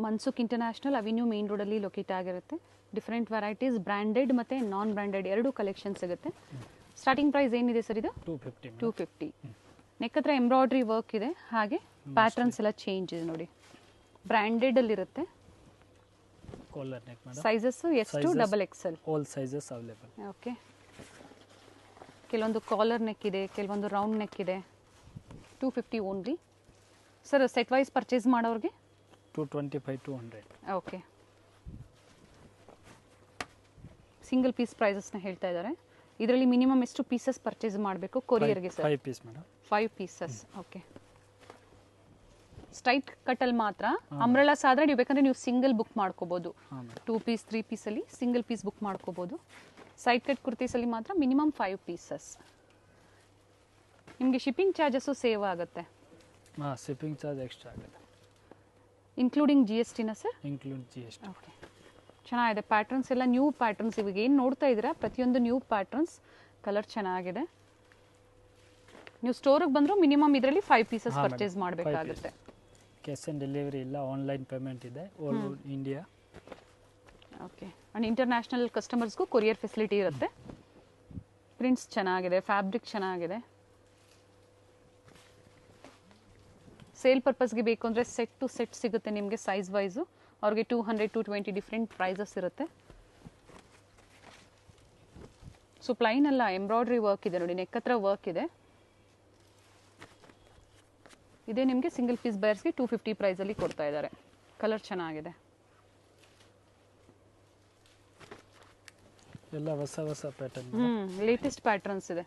ಮನ್ಸುಕ್ international avenue main ರೋಡಲ್ಲಿ locate ಆಗಿರುತ್ತೆ. Different varieties branded ಮತ್ತು ನಾನ್ ಬ್ರ್ಯಾಂಡೆಡ್ ಎರಡೂ ಕಲೆಕ್ಷನ್ ಸಿಗುತ್ತೆ. ಸ್ಟಾರ್ಟಿಂಗ್ ಪ್ರೈಸ್ ಏನಿದೆ ಸರ್ ಇದು? 250. ನೆಕ್ ಹತ್ರ ಎಂಬ್ರಾಯ್ಡ್ರಿ ವರ್ಕ್ ಇದೆ, ಹಾಗೆ ಪ್ಯಾಟರ್ನ್ಸ್ ಎಲ್ಲ ಚೇಂಜ್ ಇದೆ ನೋಡಿ. ಬ್ರ್ಯಾಂಡೆಡಲ್ಲಿರುತ್ತೆ. Collar neck madam. ಸೈಜಸ್ ಎಷ್ಟು? Double XL. All sizes available. Okay. ಕೆಲವೊಂದು ಕಾಲರ್ ನೆಕ್ ಇದೆ, ಕೆಲವೊಂದು ರೌಂಡ್ ನೆಕ್ ಇದೆ. 250 only. Sir set wise purchase ಮಾಡೋರಿಗೆ 225 200. ಓಕೆ. ಸಿಂಗಲ್ ಪೀಸ್ ಪ್ರೈಸಸ್ನ ಹೇಳ್ತಾ ಇದ್ದಾರೆ. ಇದರಲ್ಲಿ ಮಿನಿಮಮ್ ಎಷ್ಟು ಪೀಸಸ್ ಪರ್ಚೇಸ್ ಮಾಡಬೇಕು ಕೊರಿಯರ್ಗೆ sir? 5 piece madam. 5 pieces. Okay. Straight ಕಟ್ಟಲ್ಲಿ ಮಾತ್ರ. ಅಂಬ್ರೆಲಾಸ್ ಆದರೆ ನೀವು ಬೇಕಂದ್ರೆ ನೀವು ಸಿಂಗಲ್ ಬುಕ್ ಮಾಡ್ಕೋಬೋದು. 2 ಪೀಸ್ 3 ಪೀಸಲ್ಲಿ ಸಿಂಗಲ್ ಪೀಸ್ ಬುಕ್ ಮಾಡ್ಕೋಬೋದು. ಸೈಡ್ ಕಟ್ ಕುರ್ತೀಸಲ್ಲಿ ಮಾತ್ರ ಮಿನಿಮಮ್ 5 ಪೀಸಸ್. ನಿಮಗೆ ಶಿಪ್ಪಿಂಗ್ ಚಾರ್ಜಸ್ಸು ಸೇವ್ ಆಗುತ್ತೆ. ಹಾಂ, ಶಿಪ್ಪಿಂಗ್ ಚಾರ್ಜ್ ಎಕ್ಸ್ಟ್ರಾ ಆಗುತ್ತೆ. ಇನ್ಕ್ಲೂಡಿಂಗ್ GSTನ ಸರ್? Include GST. ಓಕೆ. ಚೆನ್ನಾಗಿದೆ. ಪ್ಯಾಟರ್ನ್ಸ್ ಎಲ್ಲ ನ್ಯೂ ಪ್ಯಾಟರ್ನ್ಸ್. ಇವಾಗ ಏನು ನೋಡ್ತಾ ಇದ್ದೀರಾ ಪ್ರತಿಯೊಂದು ನ್ಯೂ ಪ್ಯಾಟರ್ನ್ಸ್. ಕಲರ್ ಚೆನ್ನಾಗಿದೆ. ನೀವು ಸ್ಟೋರಿಗೆ ಬಂದರೂ ಮಿನಿಮಮ್ ಇದರಲ್ಲಿ 5 ಪೀಸಸ್ ಪರ್ಚೇಸ್ ಮಾಡಬೇಕಾಗುತ್ತೆ. ಕ್ಯಾಶ್ ಆನ್ ಡೆಲಿವರಿ ಇಲ್ಲ, ಆನ್ಲೈನ್ ಪೇಮೆಂಟ್ ಇದೆ all India. Okay. And international ಕಸ್ಟಮರ್ಸ್ಗೂ ಕೊರಿಯರ್ ಫೆಸಿಲಿಟಿ ಇರುತ್ತೆ. ಪ್ರಿಂಟ್ಸ್ ಚೆನ್ನಾಗಿದೆ, ಫ್ಯಾಬ್ರಿಕ್ ಚೆನ್ನಾಗಿದೆ. ಸೇಲ್ ಪರ್ಪಸ್ಗೆ ಬೇಕು ಅಂದರೆ ಸೆಟ್ ಟು ಸೆಟ್ ಸಿಗುತ್ತೆ ನಿಮಗೆ ಸೈಜ್ ವೈಸು. ಅವ್ರಿಗೆ 200 220 ಡಿಫ್ರೆಂಟ್ ಪ್ರೈಸಸ್ ಇರುತ್ತೆ. ಸೊ ಪ್ಲೈನ್ ಅಲ್ಲ, ಎಂಬ್ರಾಯ್ಡ್ರಿ ವರ್ಕ್ ಇದೆ ನೋಡಿ, ನೆಕ್ ಹತ್ರ ವರ್ಕ್ ಇದೆ. ಇದೇ ನಿಮಗೆ ಸಿಂಗಲ್ ಪೀಸ್ ಬಯರ್ಸ್ಗೆ 250 ಪ್ರೈಸಲ್ಲಿ ಕೊಡ್ತಾ ಇದ್ದಾರೆ. ಕಲರ್ ಚೆನ್ನಾಗಿದೆ. ಎಲ್ಲ ಹೊಸ ಹೊಸ ಪ್ಯಾಟರ್ನ್. ಲೇಟೆಸ್ಟ್ ಪ್ಯಾಟರ್ನ್ಸ್ ಇದೆ.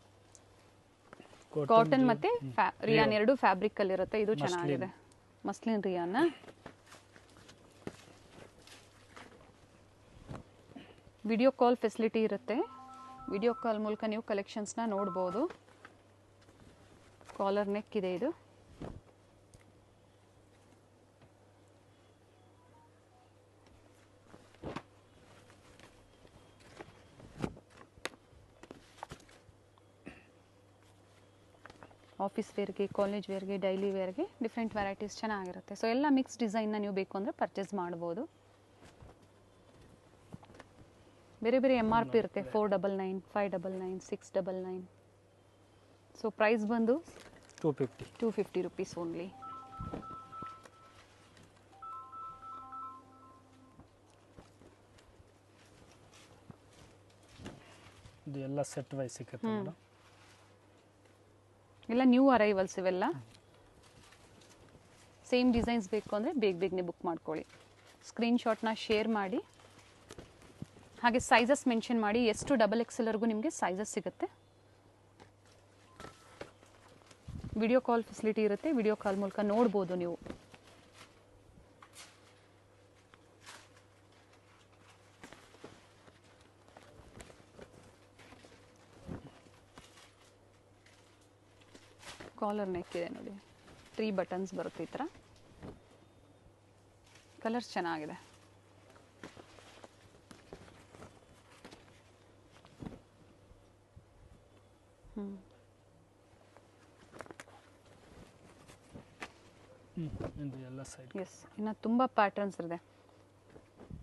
ಕಾಟನ್ ಮತ್ತೆ ರಿಯಾನ್ ಎರಡು ಫ್ಯಾಬ್ರಿಕ್ ಅಲ್ಲಿ ಇರುತ್ತೆ. ಇದು ಚೆನ್ನಾಗಿದೆ. Muslin rayon. Video call facility ಇರುತ್ತೆ. ವಿಡಿಯೋ ಕಾಲ್ ಮೂಲಕ ನೀವು ಕಲೆಕ್ಷನ್ಸ್ನ ನೋಡ್ಬೋದು. ಕಾಲರ್ ನೆಕ್ ಇದೆ ಇದು. ಆಫೀಸ್ ವೇರ್ಗೆ, ಕಾಲೇಜ್ ವೇರ್ಗೆ, ಡೈಲಿ ವೇರ್ಗೆ ಡಿಫ್ರೆಂಟ್ ವೆರೈಟೀಸ್ ಚೆನ್ನಾಗಿರುತ್ತೆ. ಸೊ ಎಲ್ಲ ಮಿಕ್ಸ್ ಡಿಸೈನ್ನ ನೀವು ಬೇಕು ಅಂದರೆ ಪರ್ಚೇಸ್ ಮಾಡ್ಬೋದು. ಬೇರೆ ಬೇರೆ MRP ಇರುತ್ತೆ. 499, 599, 699. ಸೊ ಪ್ರೈಸ್ ಬಂದು 250 ರುಪೀಸ್ ಓನ್ಲಿ. ಇದು ಎಲ್ಲ ಸೆಟ್ ವೈಸ್ ಸಿಗುತ್ತೆ ಮೇಡಮ್. ಎಲ್ಲ ನ್ಯೂ ಅರೈವಲ್ಸ್ ಇವೆಲ್ಲ. ಸೇಮ್ ಡಿಸೈನ್ಸ್ ಬೇಕು ಅಂದರೆ ಬೇಗನೆ ಬುಕ್ ಮಾಡ್ಕೊಳ್ಳಿ. ಸ್ಕ್ರೀನ್ಶಾಟ್ನ ಶೇರ್ ಮಾಡಿ, ಹಾಗೆ ಸೈಜಸ್ ಮೆನ್ಷನ್ ಮಾಡಿ. ಎಷ್ಟು XXLವರೆಗೂ ನಿಮಗೆ ಸೈಜಸ್ ಸಿಗುತ್ತೆ. ವಿಡಿಯೋ ಕಾಲ್ ಫೆಸಿಲಿಟಿ ಇರುತ್ತೆ. ವಿಡಿಯೋ ಕಾಲ್ ಮೂಲಕ ನೋಡ್ಬೋದು ನೀವು. ಕಾಲರ್ ನೆಕ್ ಇದೆ ನೋಡಿ. 3 ಬಟನ್ಸ್ ಬರುತ್ತೆ ಈ ಥರ. ಕಲರ್ಸ್ ಚೆನ್ನಾಗಿದೆ. ಎಸ್, ಇನ್ನು ತುಂಬ ಪ್ಯಾಟರ್ನ್ಸ್ ಇದೆ.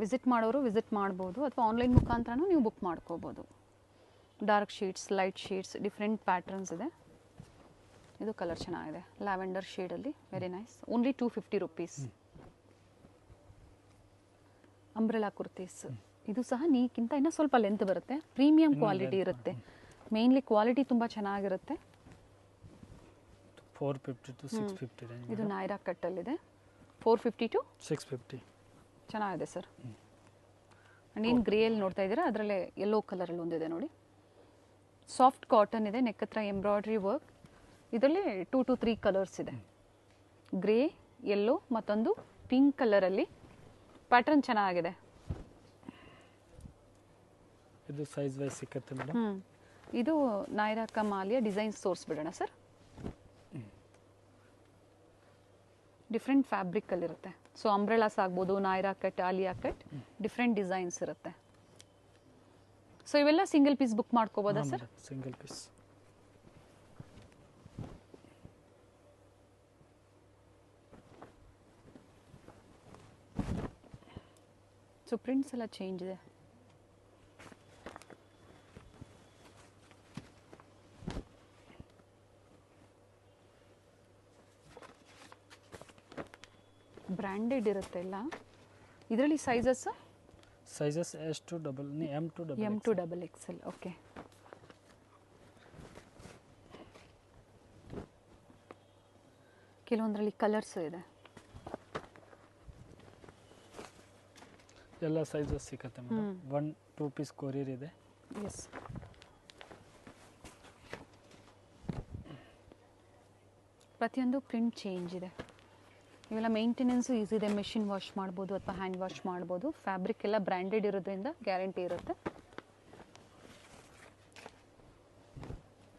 ವಿಸಿಟ್ ಮಾಡೋರು ವಿಸಿಟ್ ಮಾಡ್ಬೋದು, ಅಥವಾ ಆನ್ಲೈನ್ ಮುಖಾಂತರನೂ ನೀವು ಬುಕ್ ಮಾಡ್ಕೋಬೋದು. Dark sheets, light sheets, different patterns ಇದೆ. ಇದು ಕಲರ್ ಚೆನ್ನಾಗಿದೆ. ಲ್ಯಾವೆಂಡರ್ ಶೇಡಲ್ಲಿ very nice. Only 250 rupees. Umbrella kurtis. ಇದು ಸಹ ನೀಕ್ಕಿಂತ ಇನ್ನೂ ಸ್ವಲ್ಪ ಲೆಂತ್ ಬರುತ್ತೆ. ಪ್ರೀಮಿಯಂ ಕ್ವಾಲಿಟಿ ಇರುತ್ತೆ. ಮೇನ್ಲಿ ಕ್ವಾಲಿಟಿ ತುಂಬ ಚೆನ್ನಾಗಿರುತ್ತೆ. 450 to 650 ರೇಂಜ್. ಇದು ನಾಯ್ರಾ ಕಟ್ಟಲ್ಲಿದೆ. 450 to 650. ಚೆನ್ನಾಗಿದೆ ಸರ್. ಆ್ಯಂಡ್ ಏನು ಗ್ರೇಯಲ್ಲಿ ನೋಡ್ತಾ ಇದ್ದೀರಾ, ಅದರಲ್ಲೇ ಯೆಲ್ಲೋ ಕಲರಲ್ಲಿ ಒಂದಿದೆ ನೋಡಿ. ಸಾಫ್ಟ್ ಕಾಟನ್ ಇದೆ. ನೆಕ್ ಹತ್ರ ಎಂಬ್ರಾಯ್ಡ್ರಿ ವರ್ಕ್. ಇದರಲ್ಲಿ 2 to 3 ಕಲರ್ಸ್ ಇದೆ. ಗ್ರೇ, ಯೆಲ್ಲೋ, ಮತ್ತೊಂದು ಪಿಂಕ್ ಕಲರಲ್ಲಿ. ಪ್ಯಾಟರ್ನ್ ಚೆನ್ನಾಗಿದೆ. ಇದು ಸೈಜ್ ವೈಸ್ ಸಿಕ್ಕತ್ತೆ ಮೇಡಮ್. ಇದು ನಾಯ್ರಾ ಕಮಾಲಿಯ ಡಿಸೈನ್ಸ್ ತೋರಿಸ್ಬಿಡೋಣ ಸರ್. ಡಿಫ್ರೆಂಟ್ ಫ್ಯಾಬ್ರಿಕಲ್ಲಿರುತ್ತೆ. ಸೊ ಅಂಬ್ರೆಲಾಸ್ ಆಗ್ಬೋದು, Naira cut, Alia cut, different designs ಇರುತ್ತೆ. ಸೊ ಇವೆಲ್ಲ ಸಿಂಗಲ್ ಪೀಸ್ ಬುಕ್ ಮಾಡ್ಕೋಬೋದಾ sir? Single piece. So prints ಎಲ್ಲ ಚೇಂಜ್ ಇದೆ. ಬ್ರ್ಯಾಂಡೆಡ್ ಇರುತ್ತೆ ಎಲ್ಲ. ಇದರಲ್ಲಿ sizes S to double M to double M to double XL. Okay. ಕೆಲವೊಂದರಲ್ಲಿ ಕಲರ್ಸ್ ಇದೆ. ಎಲ್ಲ ಸೈಜಸ್ ಸಿಗುತ್ತೆ ಮೇಡಮ್. 1-2 ಪೀಸ್ ಕೊರಿಯರ್ ಇದೆ. ಎಸ್. ಪ್ರತಿಯೊಂದು ಪ್ರಿಂಟ್ ಚೇಂಜ್ ಇದೆ. ಇವೆಲ್ಲ ಮೇಂಟೆನೆನ್ಸು ಈಸಿ ಇದೆ. ಮೆಷಿನ್ ವಾಶ್ ಮಾಡ್ಬೋದು ಅಥವಾ ಹ್ಯಾಂಡ್ ವಾಶ್ ಮಾಡ್ಬೋದು. ಫ್ಯಾಬ್ರಿಕ್ ಎಲ್ಲ ಬ್ರ್ಯಾಂಡೆಡ್ ಇರೋದ್ರಿಂದ ಗ್ಯಾರಂಟಿ ಇರುತ್ತೆ.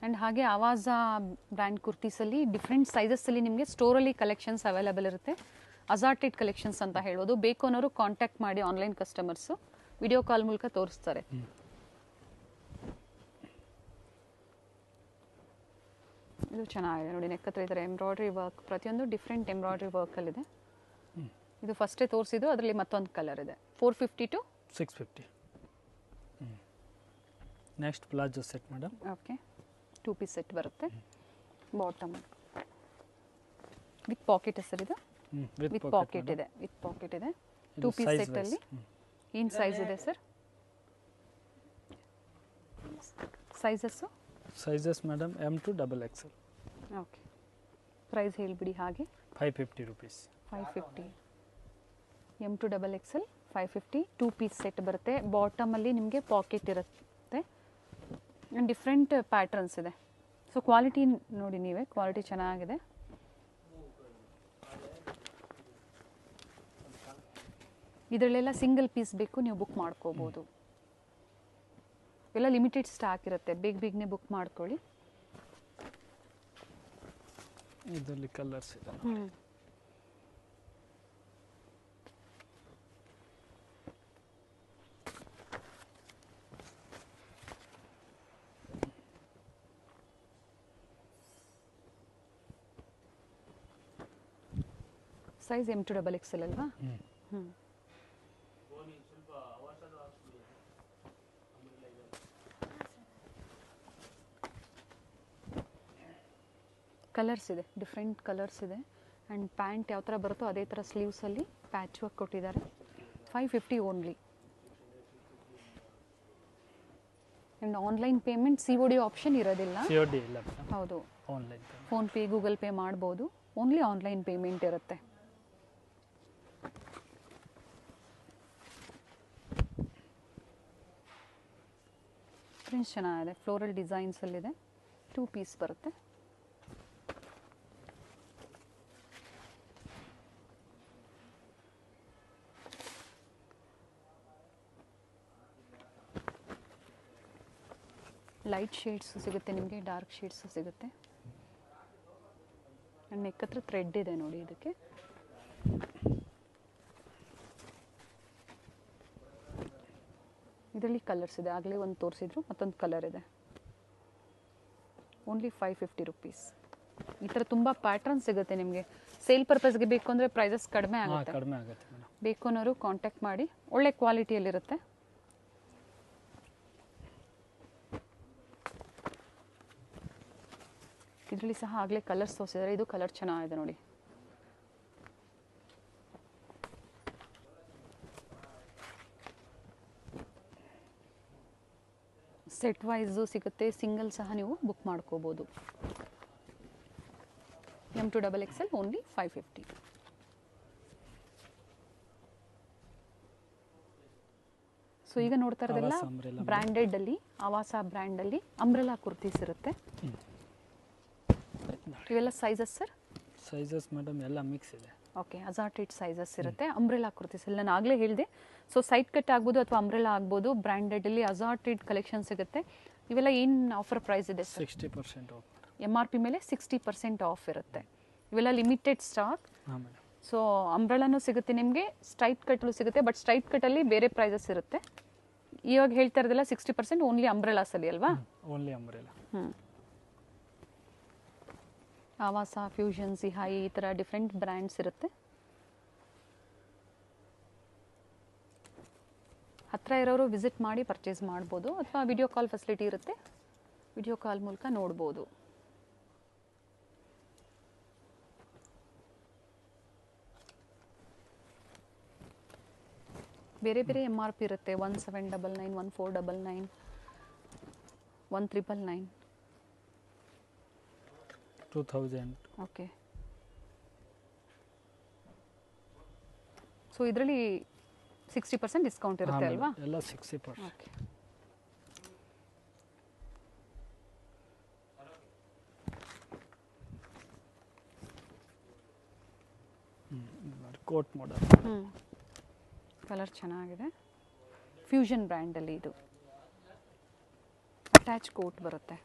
ಆ್ಯಂಡ್ ಹಾಗೆ ಆವಾಜ ಬ್ರ್ಯಾಂಡ್ ಕುರ್ತೀಸಲ್ಲಿ ಡಿಫ್ರೆಂಟ್ ಸೈಜಸ್ಸಲ್ಲಿ ನಿಮಗೆ ಸ್ಟೋರಲ್ಲಿ ಕಲೆಕ್ಷನ್ಸ್ ಅವೈಲೇಬಲ್ ಇರುತ್ತೆ. ಅಸಾರ್ಟೆಡ್ ಕಲೆಕ್ಷನ್ಸ್ ಅಂತ ಹೇಳ್ಬೋದು. ಬೇಕು ಅನ್ನೋರು ಕಾಂಟ್ಯಾಕ್ಟ್ ಮಾಡಿ ಆನ್ಲೈನ್ ಕಸ್ಟಮರ್ಸು ವಿಡಿಯೋ ಕಾಲ್ ಮೂಲಕ ತೋರಿಸ್ತಾರೆ. ಇದು ಚೆನ್ನಾಗಿದೆ ನೋಡಿ. ನೆಕ್ ಹತ್ರ ಇದ್ದಾರೆ ಎಂಬ್ರಾಯ್ಡ್ರಿ ವರ್ಕ್. ಪ್ರತಿಯೊಂದು ಡಿಫ್ರೆಂಟ್ ಎಂಬ್ರಾಯ್ಡ್ರಿ ವರ್ಕಲ್ಲಿದೆ. ಇದು ಫಸ್ಟೇ ತೋರಿಸಿದ್ದು. ಅದರಲ್ಲಿ ಮತ್ತೊಂದು ಕಲರ್ ಇದೆ. 450 to 650. Next palazzo set madam. Okay. 2 piece set ಬರುತ್ತೆ. Bottom with pocket sir. ಇದು ವಿತ್ ಪಾಕೆಟ್ ಇದೆ. 2 ಪೀಸ್ ಸೆಟ್ ಅಲ್ಲಿ ಏನು ಸೈಜ್ ಇದೆ sir? Sizes madam M to double XL. Okay. Price ಹೇಳಿಬಿಡಿ ಹಾಗೆ. 550 rupees. 550. M to double XL 550. 2 piece set ಬರುತ್ತೆ. ಬಾಟಮಲ್ಲಿ ನಿಮಗೆ ಪಾಕೆಟ್ ಇರುತ್ತೆ. ಡಿಫ್ರೆಂಟ್ ಪ್ಯಾಟರ್ನ್ಸ್ ಇದೆ. ಸೊ ಕ್ವಾಲಿಟಿ ನೋಡಿ ನೀವೇ. ಕ್ವಾಲಿಟಿ ಚೆನ್ನಾಗಿದೆ. ಇದರಲ್ಲೆಲ್ಲ ಸಿಂಗಲ್ ಪೀಸ್ ಬೇಕು ನೀವು ಬುಕ್ ಮಾಡ್ಕೋಬೋದು. ಎಲ್ಲ ಲಿಮಿಟೆಡ್ ಸ್ಟಾಕ್ ಇರುತ್ತೆ. ಬೇಗನೆ ಬುಕ್ ಮಾಡ್ಕೊಳ್ಳಿ. ಇದರಲ್ಲಿ ಕಲರ್ಸ್ ಇದೆ. Size M to double XL ಅಲ್ವಾ? ಕಲರ್ಸ್ ಇದೆ. ಡಿಫ್ರೆಂಟ್ ಕಲರ್ಸ್ ಇದೆ. ಆ್ಯಂಡ್ ಪ್ಯಾಂಟ್ ಯಾವ ಥರ ಬರುತ್ತೋ ಅದೇ ಥರ ಸ್ಲೀವ್ಸಲ್ಲಿ ಪ್ಯಾಚ್ ವರ್ಕ್ ಕೊಟ್ಟಿದ್ದಾರೆ. 550 only. And online payment COD option ಇರೋದಿಲ್ಲ. COD ಇಲ್ಲ. ಹೌದು. ಆನ್ಲೈನ್ ಫೋನ್ಪೇ ಗೂಗಲ್ ಪೇ ಮಾಡ್ಬೋದು. ಓನ್ಲಿ ಆನ್ಲೈನ್ ಪೇಮೆಂಟ್ ಇರುತ್ತೆ. ಪ್ರಿಂಟ್ಸ್ ಚೆನ್ನಾಗಿದೆ. ಫ್ಲೋರಲ್ ಡಿಸೈನ್ಸಲ್ಲಿದೆ. 2 ಪೀಸ್ ಬರುತ್ತೆ. ಲೈಟ್ ಶೇಡ್ಸು ಸಿಗುತ್ತೆ ನಿಮಗೆ. ಡಾರ್ಕ್ ಶೇಡ್ಸು ಸಿಗುತ್ತೆ. ಆ್ಯಂಡ್ ನೆಕ್ ಹತ್ರ ಥ್ರೆಡ್ ಇದೆ ನೋಡಿ ಇದಕ್ಕೆ. ಇದರಲ್ಲಿ ಕಲರ್ಸ್ ಇದೆ. ಆಗಲೇ ಒಂದು ತೋರಿಸಿದ್ರು. ಮತ್ತೊಂದು ಕಲರ್ ಇದೆ. Only 550 rupees. ಈ ಥರ ತುಂಬ ಪ್ಯಾಟರ್ನ್ ಸಿಗುತ್ತೆ ನಿಮಗೆ. ಸೇಲ್ ಪರ್ಪಸ್ಗೆ ಬೇಕು ಅಂದರೆ ಪ್ರೈಸಸ್ ಕಡಿಮೆ ಆಗುತ್ತೆ. ಬೇಕು ಅನ್ನೋರು ಕಾಂಟ್ಯಾಕ್ಟ್ ಮಾಡಿ. ಒಳ್ಳೆ ಕ್ವಾಲಿಟಿಯಲ್ಲಿರುತ್ತೆ. ಇದರಲ್ಲಿ ಸಹ ಆಗಲೇ ಕಲರ್ಸ್ ತೋರಿಸಿದ್ದಾರೆ. ಇದು ಕಲರ್ ಚೆನ್ನಾಗಿದೆ ನೋಡಿ. ಸೆಟ್ ವೈಸು ಸಿಗುತ್ತೆ. ಸಿಂಗಲ್ ಸಹ ನೀವು ಬುಕ್ ಮಾಡ್ಕೋಬೋದು. M to double XL only 550. So ಈಗ ನೋಡ್ತಾ ಇರೋದೆಲ್ಲ ಬ್ರ್ಯಾಂಡೆಡಲ್ಲಿ, ಆವಾಸ ಬ್ರ್ಯಾಂಡಲ್ಲಿ ಅಂಬ್ರೆಲಾ ಕುರ್ತೀಸ್ ಇರುತ್ತೆ. ಇವೆಲ್ಲ ಸೈಜಸ್ ಸರ್? ಸೈಜಸ್ ಮೇಡಮ್ ಎಲ್ಲ ಮಿಕ್ಸ್ ಇದೆ. ಓಕೆ. ಅಸಾರ್ಟೆಡ್ ಸೈಜಸ್ ಇರುತ್ತೆ. ಅಂಬ್ರೆಲಾ ಕುರ್ತೀಸ್ ಎಲ್ಲ ನಾನು ಆಗಲೇ ಹೇಳಿದೆ. ಸೊ ಸೈಡ್ ಕಟ್ ಆಗ್ಬೋದು ಅಥವಾ ಅಂಬ್ರೆಲಾ ಆಗ್ಬೋದು. ಬ್ರ್ಯಾಂಡೆಡಲ್ಲಿ ಅಸಾರ್ಟೆಡ್ ಕಲೆಕ್ಷನ್ ಸಿಗುತ್ತೆ. ಇವೆಲ್ಲ ಏನು ಆಫರ್ ಪ್ರೈಸ್ ಇದೆ ಸರ್? 60% ಆಫ್. MRP ಮೇಲೆ 60% ಆಫ್ ಇರುತ್ತೆ. ಇವೆಲ್ಲ ಲಿಮಿಟೆಡ್ ಸ್ಟಾಕ್. ಹಾಂ ಮೇಡಮ್. ಸೊ ಅಂಬ್ರೆಲಾನು ಸಿಗುತ್ತೆ ನಿಮಗೆ. ಸ್ಟ್ರೈಟ್ ಕಟ್ಲು ಸಿಗುತ್ತೆ. ಬಟ್ ಸ್ಟ್ರೈಟ್ ಕಟ್ಟಲ್ಲಿ ಬೇರೆ ಪ್ರೈಸಸ್ ಇರುತ್ತೆ. ಇವಾಗ ಹೇಳ್ತಾ ಇರೋದೆಲ್ಲ 60% ಓನ್ಲಿ ಅಂಬ್ರೆಲಾಸಲ್ಲಿ ಅಲ್ವಾ? Only umbrella. ಆವಾಸ, ಫ್ಯೂಷನ್, ಸಿಹಾಯಿ ಈ ಥರ ಡಿಫ್ರೆಂಟ್ ಬ್ರ್ಯಾಂಡ್ಸ್ ಇರುತ್ತೆ. ಹತ್ತಿರ ಇರೋರು ವಿಸಿಟ್ ಮಾಡಿ ಪರ್ಚೇಸ್ ಮಾಡ್ಬೋದು, ಅಥವಾ ವಿಡಿಯೋ ಕಾಲ್ ಫೆಸಿಲಿಟಿ ಇರುತ್ತೆ, ವಿಡಿಯೋ ಕಾಲ್ ಮೂಲಕ ನೋಡ್ಬೋದು. ಬೇರೆ ಬೇರೆ MRP ಇರುತ್ತೆ. 1799, 1499, 1999. 2000. ಓಕೆ. ಸೊ ಇದರಲ್ಲಿ 60% ಡಿಸ್ಕೌಂಟ್ ಇರುತ್ತೆ ಅಲ್ವಾ? ಎಲ್ಲ 60%. ಓಕೆ. Coat model. ಕಲರ್ ಚೆನ್ನಾಗಿದೆ. ಫ್ಯೂಷನ್ ಬ್ರ್ಯಾಂಡಲ್ಲಿ ಇದು ಅಟ್ಯಾಚ್ ಕೋಟ್ ಬರುತ್ತೆ.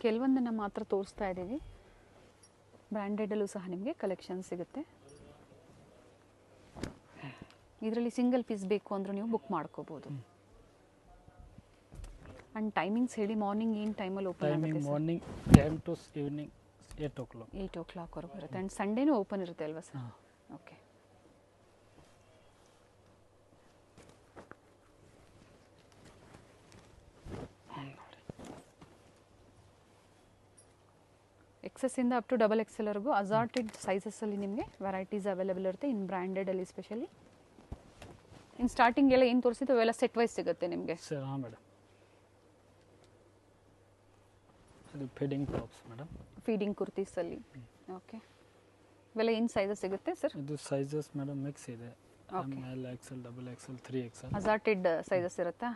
ಕೆಲವೊಂದನ್ನು ಮಾತ್ರ ತೋರಿಸ್ತಾ ಇದ್ದೀವಿ. ಬ್ರ್ಯಾಂಡೆಡಲ್ಲೂ ಸಹ ನಿಮಗೆ ಕಲೆಕ್ಷನ್ ಸಿಗುತ್ತೆ. ಇದರಲ್ಲಿ ಸಿಂಗಲ್ ಪೀಸ್ ಬೇಕು ಅಂದರೂ ನೀವು ಬುಕ್ ಮಾಡ್ಕೋಬೋದು. ಆ್ಯಂಡ್ ಟೈಮಿಂಗ್ಸ್ ಹೇಳಿ, ಮಾರ್ನಿಂಗ್ ಏನು ಟೈಮಲ್ಲಿ ಓಪನ್ ಆಗುತ್ತೆ? Morning 10 to evening 8 o'clock. 8 o'clock ವರೆಗೂ ಇರುತ್ತೆ. ಆ್ಯಂಡ್ ಸಂಡೇನೂ ಓಪನ್ ಇರುತ್ತೆ ಅಲ್ವಾ ಸರ್? ಓಕೆ. XS ಇಂದ ಅಪ್ ಟು XXL ವರೆಗೂ ಅಸಾರ್ಟೆಡ್ ಸೈಜಸ್ಸಲ್ಲಿ ನಿಮಗೆ ವೆರೈಟೀಸ್ ಅವೈಲೇಬಲ್ ಇರುತ್ತೆ. ಇನ್ ಬ್ರ್ಯಾಂಡೆಡಲ್ಲಿ ಸ್ಪೆಷಲಿ. ಇನ್ ಸ್ಟಾರ್ಟಿಂಗ್ ಎಲ್ಲ ಏನು ತೋರಿಸಿದ್ದು ಅವೆಲ್ಲ ಸೆಟ್ ವೈಸ್ ಸಿಗುತ್ತೆ ನಿಮಗೆ. ಹಾಂ ಮೇಡಮ್. ಅದು ಫೀಡಿಂಗ್ ಟಾಪ್ಸ್ ಮೇಡಮ್. ಫೀಡಿಂಗ್ ಕುರ್ತೀಸಲ್ಲಿ. ಓಕೆ. ಇವೆಲ್ಲ ಏನು ಸೈಜಸ್ ಸಿಗುತ್ತೆ ಸರ್? ಇದು ಸೈಜಸ್ ಮೇಡಮ್ ಮಿಕ್ಸ್ ಇದೆ. ML, XL, XXL, 3XL. Assorted sizes ಇರುತ್ತಾ?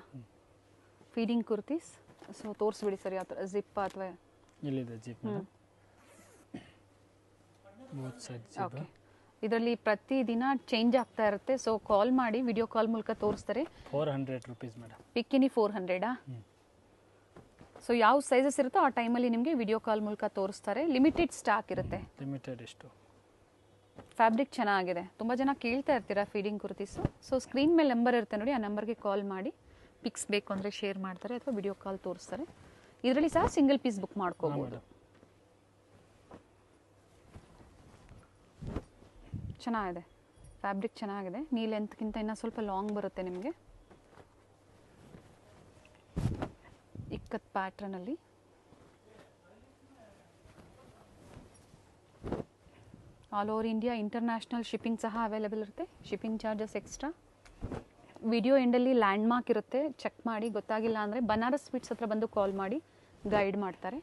ಫೀಡಿಂಗ್ ಕುರ್ತೀಸ್. ಸೊ ತೋರಿಸ್ಬಿಡಿ ಸರ್, ಯಾವ ಥರ ಜಿಪ್ ಅಥವಾ? ಇಲ್ಲಿದೆ zip madam. Both side zip. Okay. ಇದರಲ್ಲಿ ಪ್ರತಿದಿನ ಚೇಂಜ್ ಆಗ್ತಾ ಇರುತ್ತೆ. ಸೊ ಕಾಲ್ ಮಾಡಿ, ವಿಡಿಯೋ ಕಾಲ್ ಮೂಲಕ ತೋರಿಸ್ತಾರೆ. 400 rupees ಮೇಡಮ್. ಪಿಕ್ಕಿನಿ 400. ಸೊ ಯಾವ ಸೈಜಸ್ ಇರುತ್ತೋ ಆ ಟೈಮಲ್ಲಿ ನಿಮಗೆ ವಿಡಿಯೋ ಕಾಲ್ ಮೂಲಕ ತೋರಿಸ್ತಾರೆ. ಲಿಮಿಟೆಡ್ ಸ್ಟಾಕ್ ಇರುತ್ತೆ. ಲಿಮಿಟೆಡ್ ಇಷ್ಟು. ಫ್ಯಾಬ್ರಿಕ್ ಚೆನ್ನಾಗಿದೆ. ತುಂಬ ಜನ ಕೇಳ್ತಾ ಇರ್ತೀರಾ ಫೀಡಿಂಗ್ ಕುರ್ತೀಸು. ಸೊ ಸ್ಕ್ರೀನ್ ಮೇಲೆ ನಂಬರ್ ಇರುತ್ತೆ ನೋಡಿ, ಆ ನಂಬರ್ಗೆ ಕಾಲ್ ಮಾಡಿ ಪಿಕ್ಸ್ ಬೇಕು ಅಂದರೆ ಶೇರ್ ಮಾಡ್ತಾರೆ ಅಥವಾ ವಿಡಿಯೋ ಕಾಲ್ ತೋರಿಸ್ತಾರೆ. ಇದರಲ್ಲಿ ಸಹ ಸಿಂಗಲ್ ಪೀಸ್ ಬುಕ್ ಮಾಡ್ಕೋಬೋದು. ಚೆನ್ನಾಗಿದೆ. ಫ್ಯಾಬ್ರಿಕ್ ಚೆನ್ನಾಗಿದೆ. ನೀ ಲೆಂತ್ಗಿಂತ ಇನ್ನೂ ಸ್ವಲ್ಪ ಲಾಂಗ್ ಬರುತ್ತೆ ನಿಮಗೆ. ಇಕ್ಕತ್ ಪ್ಯಾಟ್ರನಲ್ಲಿ. All over India international shipping ಸಹ ಅವೈಲೇಬಲ್ ಇರುತ್ತೆ. Shipping charges extra. ವಿಡಿಯೋ ಎಂಡಲ್ಲಿ ಲ್ಯಾಂಡ್ ಮಾರ್ಕ್ ಇರುತ್ತೆ, ಚೆಕ್ ಮಾಡಿ. ಗೊತ್ತಾಗಿಲ್ಲ ಅಂದರೆ ಬನಾರಸ್ ಸ್ವೀಟ್ಸ್ ಹತ್ರ ಬಂದು ಕಾಲ್ ಮಾಡಿ, ಗೈಡ್ ಮಾಡ್ತಾರೆ.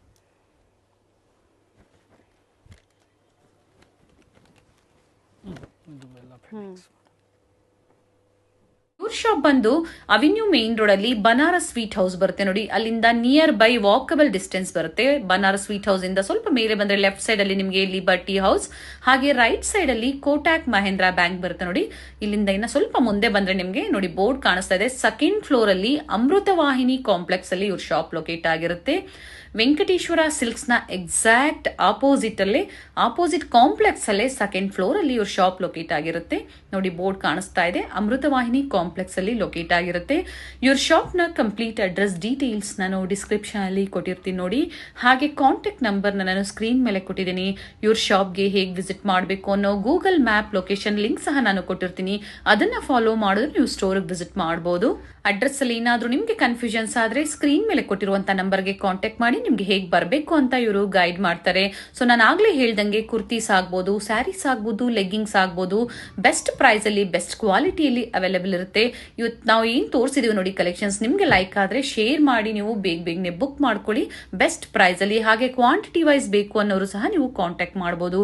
ಇವ್ರ ಶಾಪ್ ಬಂದು ಅವೆನ್ಯೂ ಮೇನ್ ರೋಡ್ ಅಲ್ಲಿ ಬನಾರಸ್ ಸ್ವೀಟ್ ಹೌಸ್ ಬರುತ್ತೆ ನೋಡಿ. ಅಲ್ಲಿಂದ ನಿಯರ್ ಬೈ ವಾಕಬಲ್ ಡಿಸ್ಟೆನ್ಸ್ ಬರುತ್ತೆ. ಬನಾರಸ್ ಸ್ವೀಟ್ ಹೌಸ್ ಇಂದ ಸ್ವಲ್ಪ ಮೇಲೆ ಬಂದ್ರೆ ಲೆಫ್ಟ್ ಸೈಡ್ ಅಲ್ಲಿ ನಿಮಗೆ ಲಿಬರ್ಟಿ ಹೌಸ್, ಹಾಗೆ ರೈಟ್ ಸೈಡ್ ಅಲ್ಲಿ ಕೋಟಾಕ್ ಮಹೇಂದ್ರ ಬ್ಯಾಂಕ್ ಬರುತ್ತೆ ನೋಡಿ. ಇಲ್ಲಿಂದ ಇನ್ನ ಸ್ವಲ್ಪ ಮುಂದೆ ಬಂದ್ರೆ ನಿಮಗೆ ನೋಡಿ ಬೋರ್ಡ್ ಕಾಣಿಸ್ತಾ ಇದೆ. ಸೆಕೆಂಡ್ ಫ್ಲೋರ್ ಅಲ್ಲಿ ಅಮೃತವಾಹಿನಿ ಕಾಂಪ್ಲೆಕ್ಸ್ ಅಲ್ಲಿ ಇವ್ರ ಶಾಪ್ ಲೊಕೇಟ್ ಆಗಿರುತ್ತೆ. ವೆಂಕಟೇಶ್ವರ ಸಿಲ್ಕ್ಸ್ ನ ಎಕ್ಸಾಕ್ಟ್ ಆಪೋಸಿಟ್ ಕಾಂಪ್ಲೆಕ್ಸ್ ಅಲ್ಲೇ ಸೆಕೆಂಡ್ ಫ್ಲೋರ್ ಅಲ್ಲಿ ಇವ್ರ ಶಾಪ್ ಲೊಕೇಟ್ ಆಗಿರುತ್ತೆ ನೋಡಿ. ಬೋರ್ಡ್ ಕಾಣಿಸ್ತಾ ಇದೆ. ಅಮೃತವಾಹಿನಿ ಕಾಂಪ್ಲೆಕ್ಸ್ ಅಲ್ಲಿ ಲೊಕೇಟ್ ಆಗಿರುತ್ತೆ. ಇವ್ರ ಶಾಪ್ ನ ಕಂಪ್ಲೀಟ್ ಅಡ್ರೆಸ್ ಡೀಟೇಲ್ಸ್ ನಾನು ಡಿಸ್ಕ್ರಿಪ್ಷನ್ ಅಲ್ಲಿ ಕೊಟ್ಟಿರ್ತೀನಿ ನೋಡಿ. ಹಾಗೆ ಕಾಂಟ್ಯಾಕ್ಟ್ ನಂಬರ್ ನಾನು ಸ್ಕ್ರೀನ್ ಮೇಲೆ ಕೊಟ್ಟಿದ್ದೀನಿ. ಇವ್ರ ಶಾಪ್ಗೆ ಹೇಗೆ ವಿಸಿಟ್ ಮಾಡಬೇಕು ಅನ್ನೋ ಗೂಗಲ್ ಮ್ಯಾಪ್ ಲೊಕೇಶನ್ ಲಿಂಕ್ ಸಹ ನಾನು ಕೊಟ್ಟಿರ್ತೀನಿ. ಅದನ್ನ ಫಾಲೋ ಮಾಡಿದ್ರೆ ನೀವು ಸ್ಟೋರ್ಗೆ ವಿಸಿಟ್ ಮಾಡಬಹುದು. ಅಡ್ರೆಸ್ ಅಲ್ಲಿ ಏನಾದ್ರೂ ನಿಮ್ಗೆ ಕನ್ಫ್ಯೂಷನ್ಸ್ ಆದ್ರೆ ಸ್ಕ್ರೀನ್ ಮೇಲೆ ಕೊಟ್ಟಿರುವಂತ ನಂಬರ್ಗೆ ಕಾಂಟ್ಯಾಕ್ಟ್ ಮಾಡಿ ನಿಮ್ಗೆ ಹೇಗೆ ಬರಬೇಕು ಅಂತ ಇವರು ಗೈಡ್ ಮಾಡ್ತಾರೆ. ಸೊ ನಾನು ಆಗ್ಲೇ ಹೇಳ್ದಂಗೆ ಕುರ್ತೀಸ್ ಆಗ್ಬೋದು, ಸ್ಯಾರೀಸ್ ಆಗ್ಬೋದು, ಲೆಗ್ಗಿಂಗ್ಸ್ ಆಗ್ಬೋದು, ಬೆಸ್ಟ್ ಪ್ರೈಸ್ ಅಲ್ಲಿ ಬೆಸ್ಟ್ ಕ್ವಾಲಿಟಿಯಲ್ಲಿ ಅವೈಲೇಬಲ್ ಇರುತ್ತೆ. ಇವತ್ತು ನಾವು ಏನ್ ತೋರಿಸಿದೀವಿ ನೋಡಿ ಕಲೆಕ್ಷನ್ಸ್, ನಿಮ್ಗೆ ಲೈಕ್ ಆದ್ರೆ ಶೇರ್ ಮಾಡಿ ನೀವು ಬೇಗನೆ ಬುಕ್ ಮಾಡ್ಕೊಳ್ಳಿ ಬೆಸ್ಟ್ ಪ್ರೈಸ್ ಅಲ್ಲಿ. ಹಾಗೆ ಕ್ವಾಂಟಿಟಿ ವೈಸ್ ಬೇಕು ಅನ್ನೋರು ಸಹ ನೀವು ಕಾಂಟ್ಯಾಕ್ಟ್ ಮಾಡಬಹುದು.